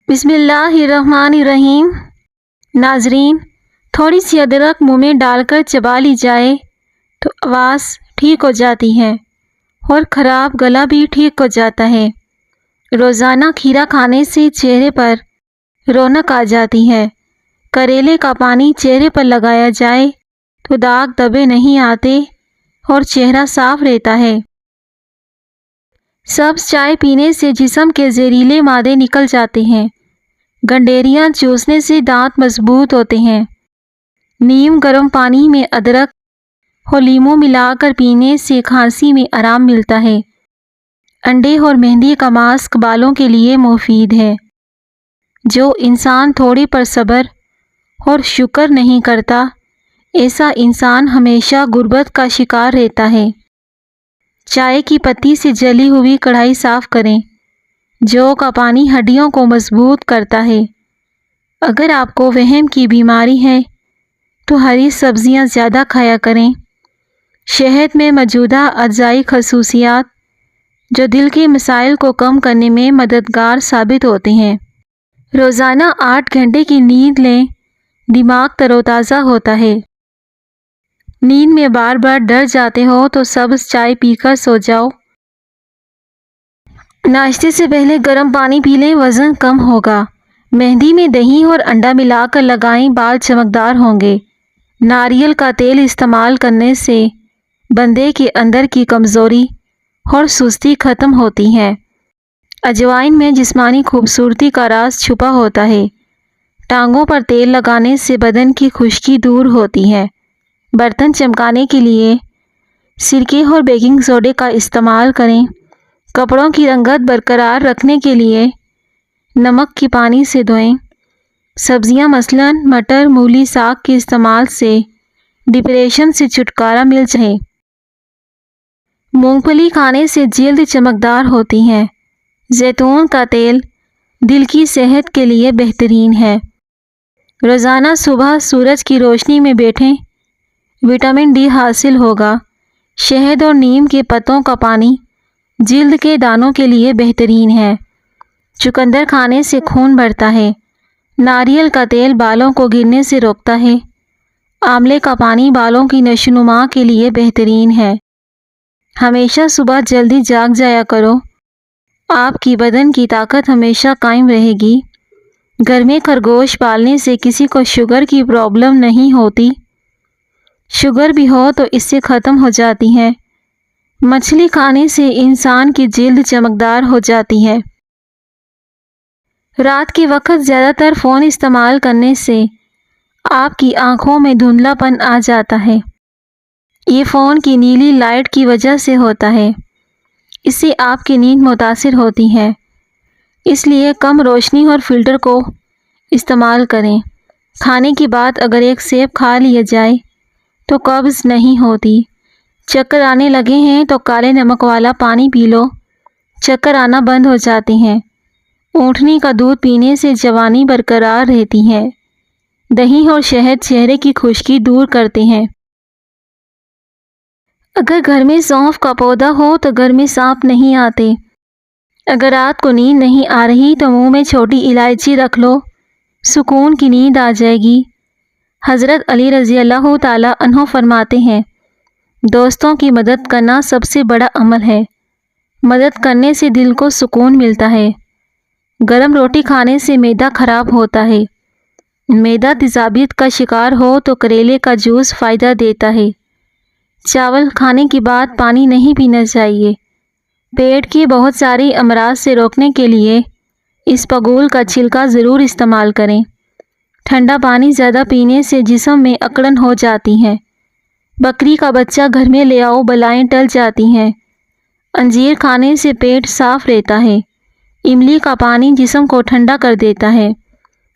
بسم اللہ الرحمن الرحیم۔ ناظرین، تھوڑی سی ادرک منہ میں ڈال کر چبا لی جائے تو آواز ٹھیک ہو جاتی ہے اور خراب گلا بھی ٹھیک ہو جاتا ہے۔ روزانہ کھیرا کھانے سے چہرے پر رونق آ جاتی ہے۔ کریلے کا پانی چہرے پر لگایا جائے تو داغ دھبے نہیں آتے اور چہرہ صاف رہتا ہے۔ سبز چائے پینے سے جسم کے زہریلے مادے نکل جاتے ہیں۔ گنڈیریاں چوسنے سے دانت مضبوط ہوتے ہیں۔ نیم گرم پانی میں ادرک اور لیموں ملا کر پینے سے کھانسی میں آرام ملتا ہے۔ انڈے اور مہندی کا ماسک بالوں کے لیے مفید ہے۔ جو انسان تھوڑی پر صبر اور شکر نہیں کرتا، ایسا انسان ہمیشہ غربت کا شکار رہتا ہے۔ چائے کی پتی سے جلی ہوئی کڑھائی صاف کریں۔ جو کا پانی ہڈیوں کو مضبوط کرتا ہے۔ اگر آپ کو وہم کی بیماری ہے تو ہری سبزیاں زیادہ کھایا کریں۔ شہد میں موجود اجزائی خصوصیات جو دل کے مسائل کو کم کرنے میں مددگار ثابت ہوتے ہیں۔ روزانہ 8 گھنٹے کی نیند لیں، دماغ تر و تازہ ہوتا ہے۔ نیند میں بار بار ڈر جاتے ہو تو سبز چائے پی کر سو جاؤ۔ ناشتے سے پہلے گرم پانی پی لیں، وزن کم ہوگا۔ مہندی میں دہی اور انڈا ملا کر لگائیں، بال چمکدار ہوں گے۔ ناریل کا تیل استعمال کرنے سے بندے کے اندر کی کمزوری اور سستی ختم ہوتی ہے۔ اجوائن میں جسمانی خوبصورتی کا راز چھپا ہوتا ہے۔ ٹانگوں پر تیل لگانے سے بدن کی خشکی دور ہوتی ہے۔ برتن چمکانے کے لیے سرکے اور بیکنگ سوڈے کا استعمال کریں۔ کپڑوں کی رنگت برقرار رکھنے کے لیے نمک کی پانی سے دھوئیں۔ سبزیاں مثلاً مٹر، مولی، ساگ کے استعمال سے ڈپریشن سے چھٹکارا مل جائے۔ مونگ پھلی کھانے سے جلد چمکدار ہوتی ہے۔ زیتون کا تیل دل کی صحت کے لیے بہترین ہے۔ روزانہ صبح سورج کی روشنی میں بیٹھیں، وٹامن ڈی حاصل ہوگا۔ شہد اور نیم کے پتوں کا پانی جلد کے دانوں کے لیے بہترین ہے۔ چقندر کھانے سے خون بڑھتا ہے۔ ناریل کا تیل بالوں کو گرنے سے روکتا ہے۔ آملے کا پانی بالوں کی نشوونما کے لیے بہترین ہے۔ ہمیشہ صبح جلدی جاگ جایا کرو، آپ کی بدن کی طاقت ہمیشہ قائم رہے گی۔ گھر میں خرگوش پالنے سے کسی کو شوگر کی پرابلم نہیں ہوتی۔ شوگر بھی ہو تو اس سے ختم ہو جاتی ہے۔ مچھلی کھانے سے انسان کی جلد چمکدار ہو جاتی ہے۔ رات کے وقت زیادہ تر فون استعمال کرنے سے آپ کی آنکھوں میں دھندلا پن آ جاتا ہے۔ یہ فون کی نیلی لائٹ کی وجہ سے ہوتا ہے۔ اس سے آپ کی نیند متاثر ہوتی ہے۔ اس لیے کم روشنی اور فلٹر کو استعمال کریں۔ کھانے کے بعد اگر ایک سیب کھا لیا جائے تو قبض نہیں ہوتی۔ چکر آنے لگے ہیں تو کالے نمک والا پانی پی لو، چکر آنا بند ہو جاتے ہیں۔ اونٹنی کا دودھ پینے سے جوانی برقرار رہتی ہے۔ دہی اور شہد چہرے کی خشکی دور کرتے ہیں۔ اگر گھر میں سونف کا پودا ہو تو گھر میں سانپ نہیں آتے۔ اگر رات کو نیند نہیں آ رہی تو منہ میں چھوٹی الائچی رکھ لو، سکون کی نیند آ جائے گی۔ حضرت علی رضی اللہ تعالی عنہ فرماتے ہیں، دوستوں کی مدد کرنا سب سے بڑا عمل ہے۔ مدد کرنے سے دل کو سکون ملتا ہے۔ گرم روٹی کھانے سے معدہ خراب ہوتا ہے۔ معدہ تیزابیت کا شکار ہو تو کریلے کا جوس فائدہ دیتا ہے۔ چاول کھانے کے بعد پانی نہیں پینا چاہیے۔ پیٹ کے بہت سارے امراض سے روکنے کے لیے اسپغول کا چھلکا ضرور استعمال کریں۔ ٹھنڈا پانی زیادہ پینے سے جسم میں اکڑن ہو جاتی ہے۔ بکری کا بچہ گھر میں لے آؤ، بلائیں ٹل جاتی ہیں۔ انجیر کھانے سے پیٹ صاف رہتا ہے۔ املی کا پانی جسم کو ٹھنڈا کر دیتا ہے۔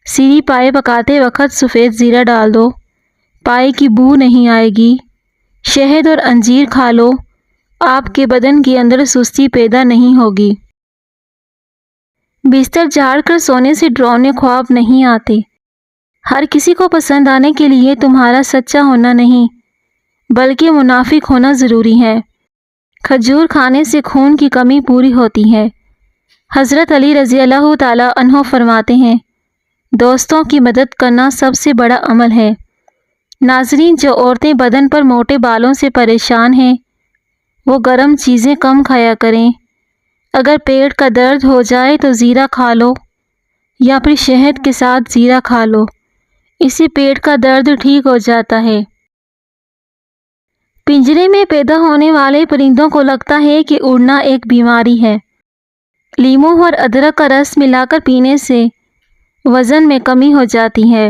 سری پائے پکاتے وقت سفید زیرہ ڈال دو، پائے کی بو نہیں آئے گی۔ شہد اور انجیر کھا لو، آپ کے بدن کے اندر سستی پیدا نہیں ہوگی۔ بستر جھاڑ کر سونے سے ڈراؤنے خواب نہیں آتے۔ ہر کسی کو پسند آنے کے لیے تمہارا سچا ہونا نہیں بلکہ منافق ہونا ضروری ہے۔ کھجور کھانے سے خون کی کمی پوری ہوتی ہے۔ حضرت علی رضی اللہ تعالیٰ عنہ فرماتے ہیں، دوستوں کی مدد کرنا سب سے بڑا عمل ہے۔ ناظرین، جو عورتیں بدن پر موٹے بالوں سے پریشان ہیں وہ گرم چیزیں کم کھایا کریں۔ اگر پیٹ کا درد ہو جائے تو زیرہ کھا لو یا پھر شہد کے ساتھ زیرہ کھا لو، اس سے پیٹ کا درد ٹھیک ہو جاتا ہے۔ پنجرے میں پیدا ہونے والے پرندوں کو لگتا ہے کہ اڑنا ایک بیماری ہے۔ لیموں اور ادرک کا رس ملا کر پینے سے وزن میں کمی ہو جاتی ہے۔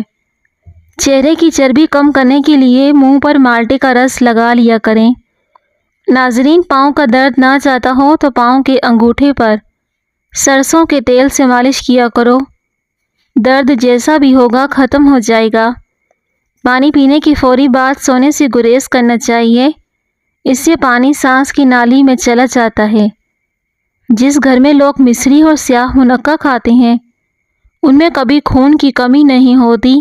چہرے کی چربی کم کرنے کے لیے منہ پر مالٹے کا رس لگا لیا کریں۔ ناظرین، پاؤں کا درد نہ جاتا ہو تو پاؤں کے انگوٹھے پر سرسوں کے تیل سے مالش کیا کرو، درد جیسا بھی ہوگا ختم ہو جائے گا۔ پانی پینے کی فوری بعد سونے سے گریز کرنا چاہیے، اس سے پانی سانس کی نالی میں چلا جاتا ہے۔ جس گھر میں لوگ مصری اور سیاہ منقع کھاتے ہیں ان میں کبھی خون کی کمی نہیں ہوتی۔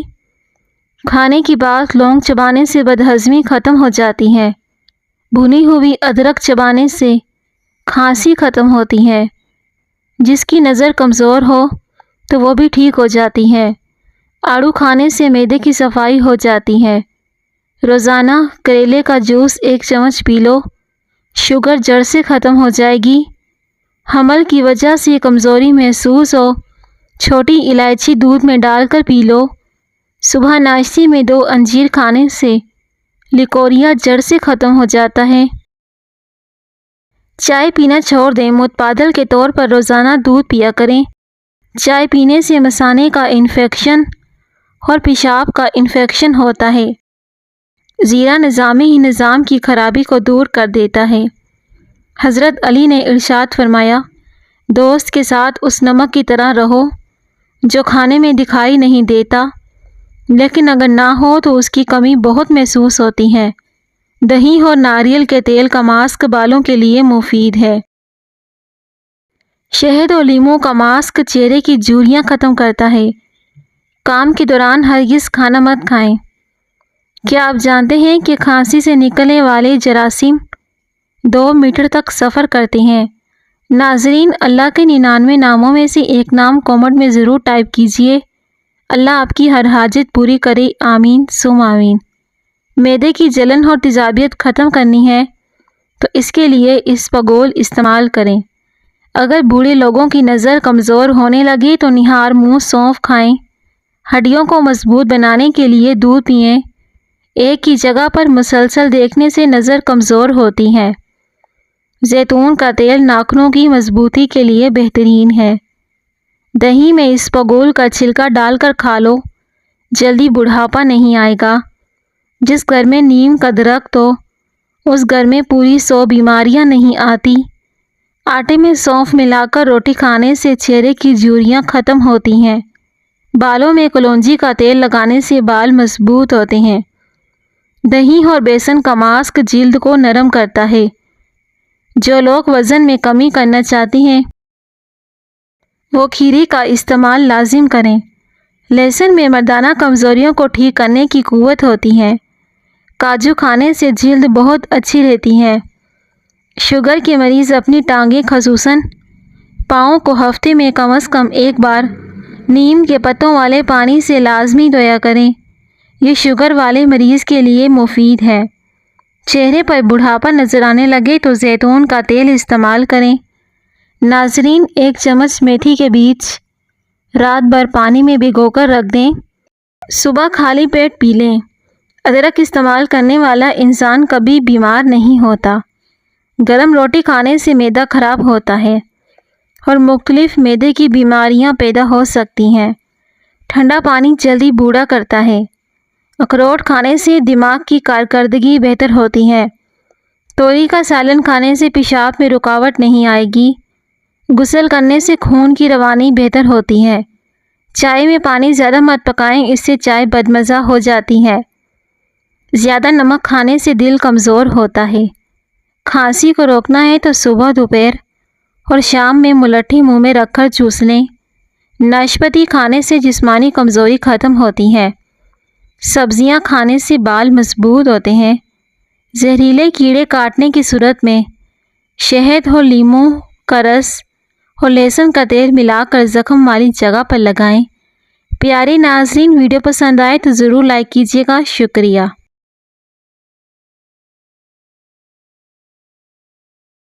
کھانے کی بعد لونگ چبانے سے بدہضمی ختم ہو جاتی ہے۔ بھنی ہوئی ادرک چبانے سے کھانسی ختم ہوتی ہے۔ جس کی نظر کمزور ہو تو وہ بھی ٹھیک ہو جاتی ہے۔ آڑو کھانے سے معدے کی صفائی ہو جاتی ہے۔ روزانہ کریلے کا جوس 1 چمچ پی لو، شوگر جڑ سے ختم ہو جائے گی۔ حمل کی وجہ سے کمزوری محسوس ہو، چھوٹی الائچی دودھ میں ڈال کر پی لو۔ صبح ناشتے میں 2 انجیر کھانے سے لیکوریا جڑ سے ختم ہو جاتا ہے۔ چائے پینا چھوڑ دیں، متبادل کے طور پر روزانہ دودھ پیا کریں۔ چائے پینے سے مثانے کا انفیکشن اور پیشاب کا انفیکشن ہوتا ہے۔ زیرہ نظام کی خرابی کو دور کر دیتا ہے۔ حضرت علی نے ارشاد فرمایا، دوست کے ساتھ اس نمک کی طرح رہو جو کھانے میں دکھائی نہیں دیتا، لیکن اگر نہ ہو تو اس کی کمی بہت محسوس ہوتی ہے۔ دہی اور ناریل کے تیل کا ماسک بالوں کے لیے مفید ہے۔ شہد اور لیموں کا ماسک چہرے کی جھریاں ختم کرتا ہے۔ کام کے دوران ہرگز کھانا مت کھائیں۔ کیا آپ جانتے ہیں کہ کھانسی سے نکلنے والے جراثیم 2 میٹر تک سفر کرتے ہیں؟ ناظرین، اللہ کے 99 ناموں میں سے ایک نام کومنٹ میں ضرور ٹائپ کیجئے۔ اللہ آپ کی ہر حاجت پوری کرے، آمین ثم آمین۔ معدے کی جلن اور تیزابیت ختم کرنی ہے تو اس کے لیے اسپغول استعمال کریں۔ اگر بوڑھے لوگوں کی نظر کمزور ہونے لگے تو نہار منہ سونف کھائیں۔ ہڈیوں کو مضبوط بنانے کے لیے دودھ پئیں۔ ایک ہی جگہ پر مسلسل دیکھنے سے نظر کمزور ہوتی ہے۔ زیتون کا تیل ناخنوں کی مضبوطی کے لیے بہترین ہے۔ دہی میں اسپغول کا چھلکا ڈال کر کھا لو، جلدی بڑھاپا نہیں آئے گا۔ جس گھر میں نیم کا درخت ہو اس گھر میں پوری 100 بیماریاں نہیں آتی۔ آٹے میں سونف ملا کر روٹی کھانے سے چہرے کی جھریاں ختم ہوتی ہیں۔ بالوں میں کلونجی کا تیل لگانے سے بال مضبوط ہوتے ہیں۔ دہی اور بیسن کا ماسک جلد کو نرم کرتا ہے۔ جو لوگ وزن میں کمی کرنا چاہتے ہیں وہ کھیرے کا استعمال لازم کریں۔ لہسن میں مردانہ کمزوریوں کو ٹھیک کرنے کی قوت ہوتی ہے۔ کاجو کھانے سے جلد بہت اچھی رہتی ہے۔ شوگر کے مریض اپنی ٹانگیں خصوصاً پاؤں کو ہفتے میں کم از کم 1 بار نیم کے پتوں والے پانی سے لازمی دھویا کریں۔ یہ شوگر والے مریض کے لیے مفید ہے۔ چہرے پر بڑھاپا نظر آنے لگے تو زیتون کا تیل استعمال کریں۔ ناظرین، 1 چمچ میتھی کے بیج رات بھر پانی میں بھگو کر رکھ دیں، صبح خالی پیٹ پی لیں۔ ادرک استعمال کرنے والا انسان کبھی بیمار نہیں ہوتا۔ گرم روٹی کھانے سے معدہ خراب ہوتا ہے اور مختلف معدے کی بیماریاں پیدا ہو سکتی ہیں۔ ٹھنڈا پانی جلدی بوڑھا کرتا ہے۔ اخروٹ کھانے سے دماغ کی کارکردگی بہتر ہوتی ہے۔ توری کا سالن کھانے سے پیشاب میں رکاوٹ نہیں آئے گی۔ غسل کرنے سے خون کی روانی بہتر ہوتی ہے۔ چائے میں پانی زیادہ مت پکائیں، اس سے چائے بدمزہ ہو جاتی ہے۔ زیادہ نمک کھانے سے دل کمزور ہوتا ہے۔ کھانسی کو روکنا ہے تو صبح، دوپہر اور شام میں ملٹھی منہ میں رکھ کر چوس لیں۔ ناشپاتی کھانے سے جسمانی کمزوری ختم ہوتی ہے۔ سبزیاں کھانے سے بال مضبوط ہوتے ہیں۔ زہریلے کیڑے کاٹنے کی صورت میں شہد اور لیموں کا رس اور لہسن کا تیل ملا کر زخم والی جگہ پر لگائیں۔ پیارے ناظرین، ویڈیو پسند آئے تو ضرور لائک کیجیے گا۔ شکریہ۔